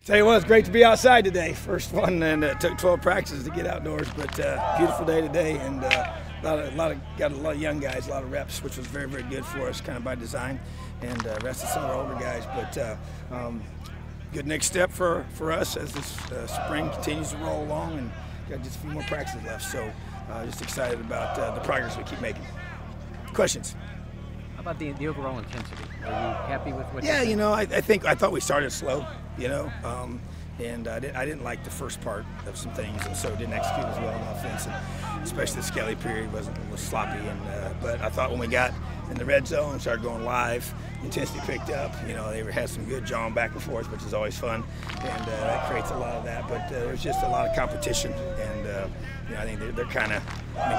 Tell you what, it's great to be outside today. First one, and it took 12 practices to get outdoors, but beautiful day today, and got a lot of young guys, a lot of reps, which was very, very good for us, kind of by design, and rested some of our older guys. But good next step for us as this spring continues to roll along, and got just a few more practices left. So just excited about the progress we keep making. Questions? How about the overall intensity? Are you happy with what? Yeah, I thought we started slow, and I didn't like the first part of some things, and so didn't execute as well on offense, and especially the Skelly period was sloppy. But I thought when we got in the red zone, started going live, intensity picked up. They had some good jawing back and forth, which is always fun, and that creates a lot of that. But there's just a lot of competition, and I think they're kind of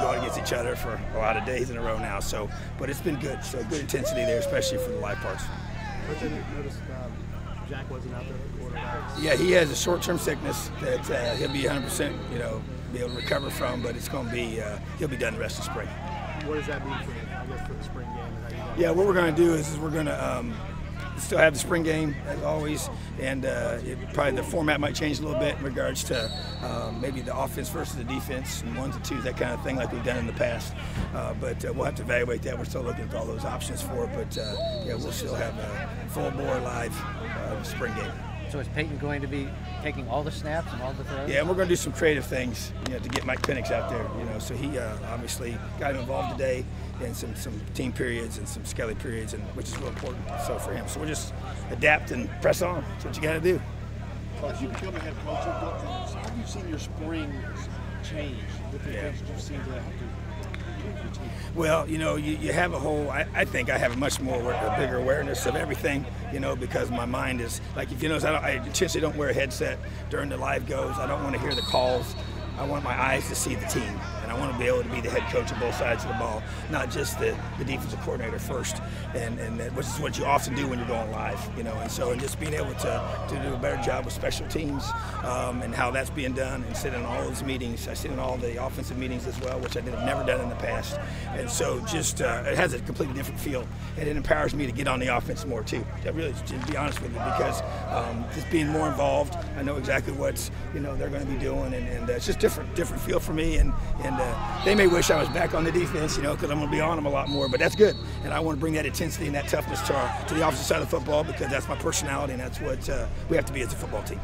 going against each other for a lot of days in a row now. So, but it's been good. So good intensity there, especially for the live parts. I noticed Jack wasn't out there for quarterbacks. Yeah, he has a short-term sickness that he'll be 100%, be able to recover from. But it's going to be he'll be done the rest of the spring. What does that mean for the spring game? Yeah, what we're going to do is we're going to still have the spring game as always, and probably the format might change a little bit in regards to maybe the offense versus the defense and ones and twos, that kind of thing, like we've done in the past. But we'll have to evaluate that. We're still looking at all those options for it, but yeah, we'll still have a full bore live spring game. So is Peyton going to be taking all the snaps and all the throws? Yeah, and we're going to do some creative things, to get Mike Penix out there. So he obviously got him involved today in some team periods and some Skelly periods, and which is real important. So for him, so we'll just adapt and press on. That's what you got to do. As you become a head coach, how have you seen your spring change with the things you've seen to have to? Well, you have a whole, I think I have a much more, a bigger awareness of everything, because my mind is, like, if you notice, I intentionally don't wear a headset during the live goes. I don't want to hear the calls. I want my eyes to see the team, and I want to be able to be the head coach of both sides of the ball, not just the defensive coordinator first, and which is what you often do when you're going live, and just being able to do a better job with special teams and how that's being done, and sit in all those meetings. I sit in all the offensive meetings as well, which I have never done in the past, and so just it has a completely different feel, and it empowers me to get on the offense more too. I really, to be honest with you, because just being more involved, I know exactly what they're going to be doing, and it's just different feel for me, and they may wish I was back on the defense, because I'm going to be on them a lot more, but that's good, and I want to bring that intensity and that toughness to the offensive side of football, because that's my personality, and that's what we have to be as a football team.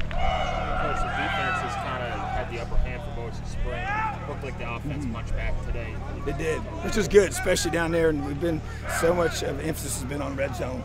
Coach, the defense has kind of had the upper hand for most of the spring. It looked like the offense punched back today. It did, which was good, especially down there, and we've been, so much of emphasis has been on red zone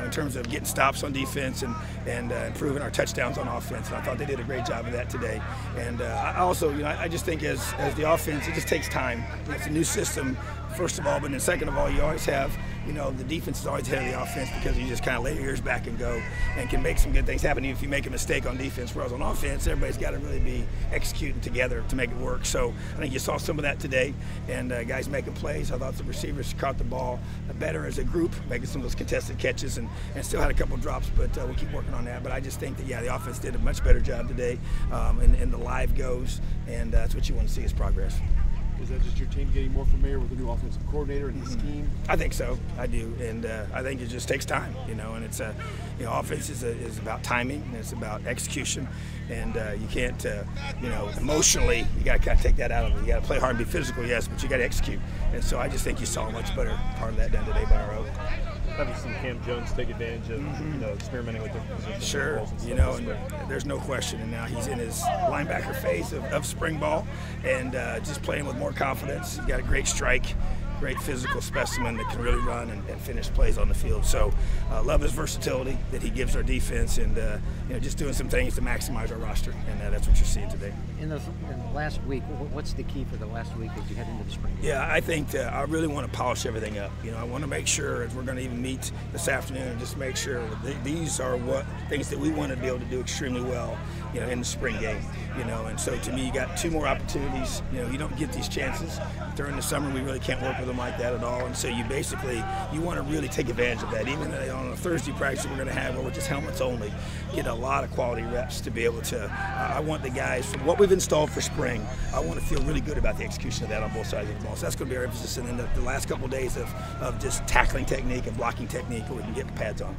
in terms of getting stops on defense and improving our touchdowns on offense, and I thought they did a great job of that today. And I also, I just think as the offense, it just takes time. It's a new system, first of all, but then second of all, you always have, the defense is always ahead of the offense, because you just kind of lay your ears back and go, and can make some good things happen even if you make a mistake on defense. Whereas on offense, everybody's got to really be executing together to make it work. So I think you saw some of that today, and guys making plays. I thought the receivers caught the ball better as a group, making some of those contested catches, and still had a couple drops, but we'll keep working on that. But I just think that, the offense did a much better job today in the live goes, and that's what you want to see is progress. Is that just your team getting more familiar with the new offensive coordinator and his scheme? I think so. I do, and I think it just takes time, and it's offense is about timing, and it's about execution, and you can't, emotionally, you got to kind of take that out of it. You got to play hard and be physical, yes, but you got to execute, and so I just think you saw a much better part of that done today by our own. Have you seen Cam Jones take advantage of experimenting with different positions? Sure, and there's no question, and now he's in his linebacker phase of spring ball, and just playing with more confidence. He's got a great strike, great physical specimen that can really run and finish plays on the field. So love his versatility that he gives our defense, and just doing some things to maximize our roster, and that's what you're seeing today. In the last week, what's the key for the last week as you head into the spring? Yeah, I think I really want to polish everything up. I want to make sure, as we're going to even meet this afternoon, and just make sure these are things that we want to be able to do extremely well, in the spring game. And so to me, you got 2 more opportunities. You don't get these chances during the summer. We really can't work with them like that at all. And so you want to really take advantage of that. Even on a Thursday practice we're going to have, where we're just helmets only, get a lot of quality reps to be able to. I want the guys, from what we've installed for spring, I want to feel really good about the execution of that on both sides of the ball. So that's going to be our emphasis. And then the last couple of days of just tackling technique and blocking technique, where we can get the pads on.